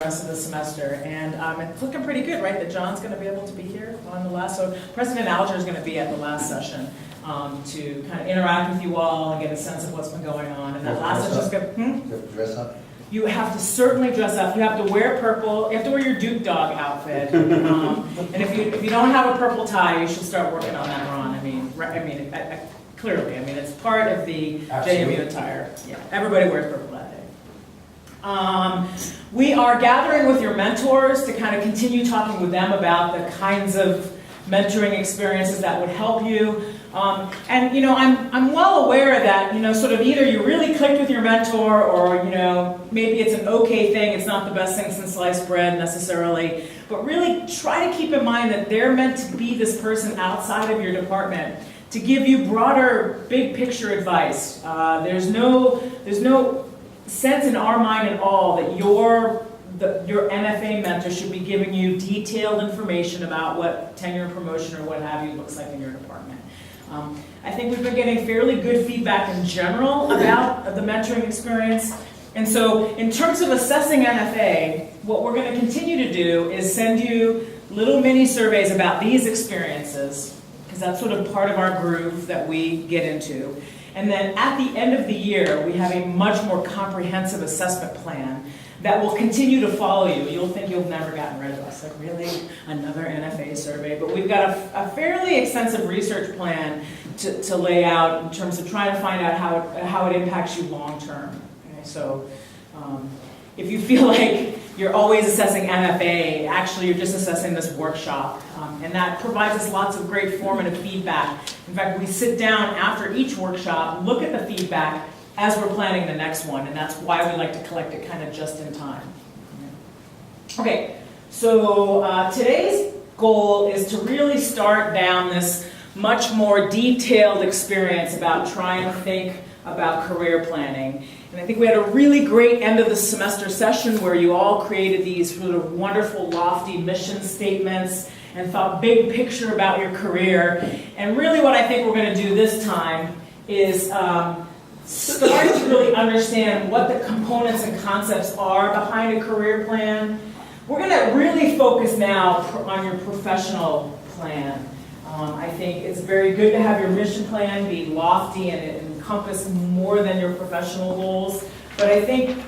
rest of the semester, and it's looking pretty good, right? That John's going to be able to be here on the last. So President Alger is going to be at the last session to kind of interact with you all and get a sense of what's been going on. And that last session is going to. You have to dress up. You have to certainly dress up. You have to wear purple. You have to wear your Duke Dog outfit. And if you don't have a purple tie, you should start working on that, Ron. Clearly, it's part of the JMU attire. Yeah, everybody wears purple that day. We are gathering with your mentors to kind of continue talking with them about the kinds of mentoring experiences that would help you. I'm well aware that, sort of either you really clicked with your mentor or, maybe it's an okay thing, it's not the best thing since sliced bread necessarily, but really try to keep in mind that they're meant to be this person outside of your department to give you broader, big picture advice. There's no sense in our mind at all that your MFA mentor should be giving you detailed information about what tenure, promotion, or what have you looks like in your department. I think we've been getting fairly good feedback in general about the mentoring experience. And so in terms of assessing MFA, what we're going to continue to do is send you little mini surveys about these experiences, because that's sort of part of our groove that we get into. And then at the end of the year, we have a much more comprehensive assessment plan that will continue to follow you. You'll think you've never gotten rid of us, like really another NFA survey. But we've got a fairly extensive research plan to lay out in terms of trying to find out how it impacts you long term. Okay? So if you feel like you're always assessing MFA, actually you're just assessing this workshop. And that provides us lots of great formative feedback. In fact, we sit down after each workshop, look at the feedback as we're planning the next one, and that's why we like to collect it kind of just in time. Okay, so today's goal is to really start down this much more detailed experience about trying to think about career planning. And I think we had a really great end of the semester session where you all created these sort of wonderful, lofty mission statements and thought big picture about your career. And really what I think we're going to do this time is start to really understand what the components and concepts are behind a career plan. We're going to really focus now on your professional plan. I think it's very good to have your mission plan be lofty and encompass more than your professional goals. But I think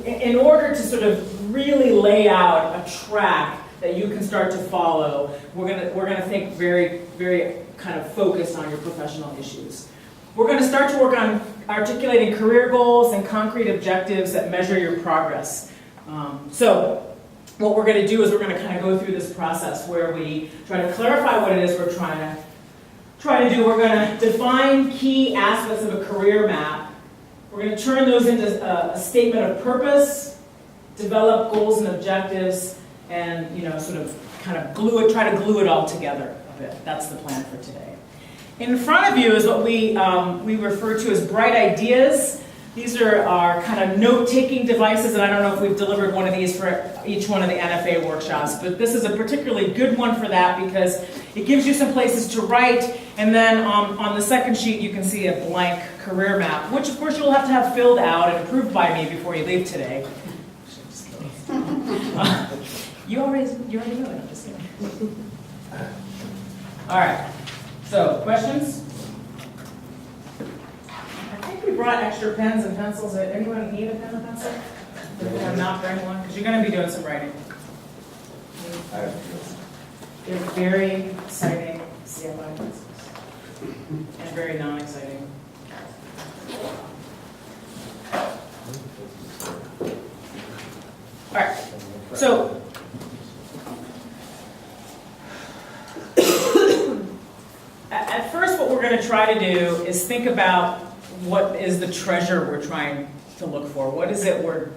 in order to sort of really lay out a track that you can start to follow, we're going to think very, very kind of focused on your professional issues. We're going to start to work on articulating career goals and concrete objectives that measure your progress. So what we're going to do is we're going to kind of go through this process where we try to clarify what it is we're trying to do. We're going to define key aspects of a career map. We're going to turn those into a statement of purpose, develop goals and objectives, and sort of kind of try to glue it all together a bit. That's the plan for today. In front of you is what we refer to as bright ideas. These are our kind of note-taking devices, and I don't know if we've delivered one of these for each one of the NFA workshops, but this is a particularly good one for that because it gives you some places to write, and then on the second sheet you can see a blank career map, which of course you'll have to have filled out and approved by me before you leave today. Just kidding. You already know it, I'm just kidding. All right, so questions? I think we brought extra pens and pencils. Anyone need a pen or pencil? Not bring one? Because you're going to be doing some writing. They're very exciting CFI pencils. And very non-exciting. All right, so at first what we're going to try to do is think about what is the treasure we're trying to look for. What is it we're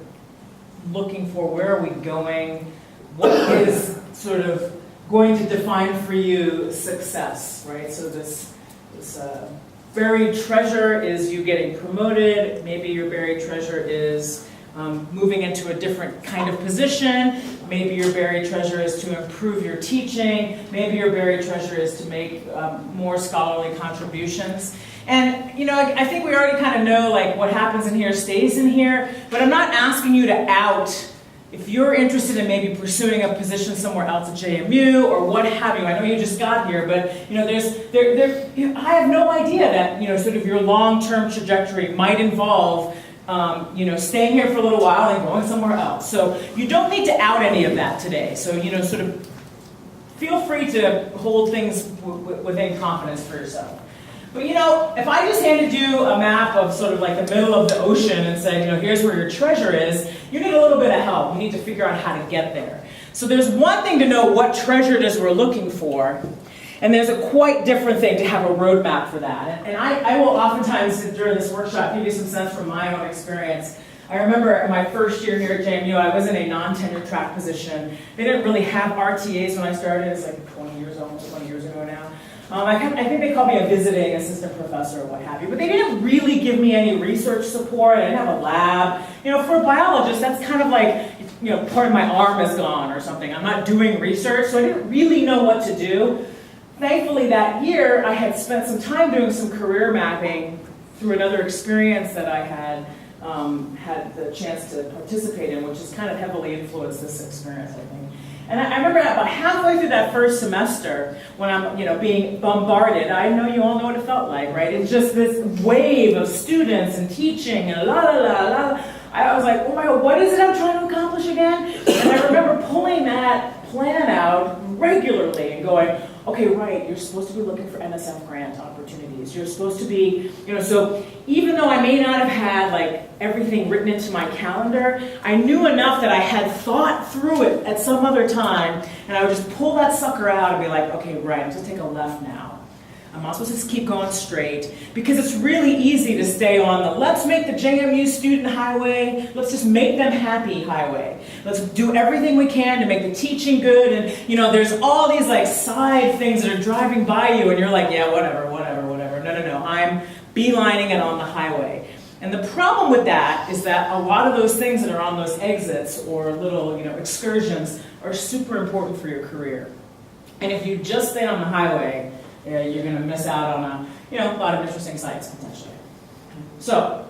looking for? Where are we going? What is sort of going to define for you success, right? So this buried treasure is you getting promoted. Maybe your buried treasure is moving into a different kind of position. Maybe your buried treasure is to improve your teaching. Maybe your buried treasure is to make more scholarly contributions. And, I think we already kind of know, like, what happens in here stays in here, but I'm not asking you to out if you're interested in maybe pursuing a position somewhere else at JMU or what have you, I know you just got here, but I have no idea that sort of your long-term trajectory might involve staying here for a little while and going somewhere else. So you don't need to out any of that today. So sort of feel free to hold things within confidence for yourself. But if I just handed you a map of sort of like the middle of the ocean and said, here's where your treasure is, you need a little bit of help. You need to figure out how to get there. So there's one thing to know what treasure it is we're looking for, and there's a quite different thing to have a roadmap for that. And I will oftentimes, during this workshop, give you some sense from my own experience. I remember in my first year here at JMU, I was in a non-tenure track position. They didn't really have RTAs when I started. It's like 20 years ago now. I think they called me a visiting assistant professor or what have you, but they didn't really give me any research support. I didn't have a lab. For a biologist, that's kind of like, part of my arm is gone or something. I'm not doing research, so I didn't really know what to do. Thankfully, that year, I had spent some time doing some career mapping through another experience that I had the chance to participate in, which has kind of heavily influenced this experience, I think. And I remember about halfway through that first semester, when I'm being bombarded, I know you all know what it felt like, right? It's just this wave of students and teaching and la la la la. I was like, oh my God, what is it I'm trying to accomplish again? And I remember pulling that plan out regularly and going, okay, right, you're supposed to be looking for NSF grant opportunities. You're supposed to be, so even though I may not have had like everything written into my calendar, I knew enough that I had thought through it at some other time, and I would just pull that sucker out and be like, okay, right, I'm supposed to take a left now. I'm not supposed to just keep going straight, because it's really easy to stay on the let's make the JMU student highway, let's just make them happy highway. Let's do everything we can to make the teaching good, and there's all these like side things that are driving by you, and you're like, yeah, whatever. No, I'm beelining it on the highway. And the problem with that is that a lot of those things that are on those exits or little excursions are super important for your career. And if you just stay on the highway, you're going to miss out on a lot of interesting sites potentially. So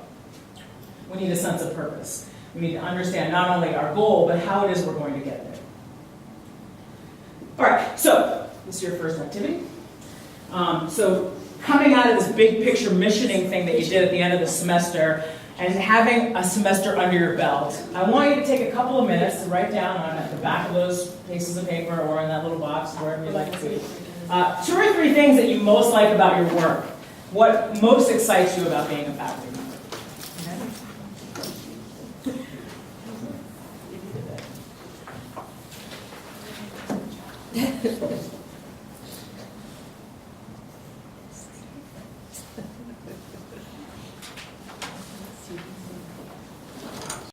we need a sense of purpose. We need to understand not only our goal, but how it is we're going to get there. All right, so this is your first activity. So coming out of this big picture missioning thing that you did at the end of the semester and having a semester under your belt, I want you to take a couple of minutes to write down on the back of those pieces of paper or in that little box, wherever you'd like to see, 2 or 3 things that you most like about your work. What most excites you about being a faculty member. Okay?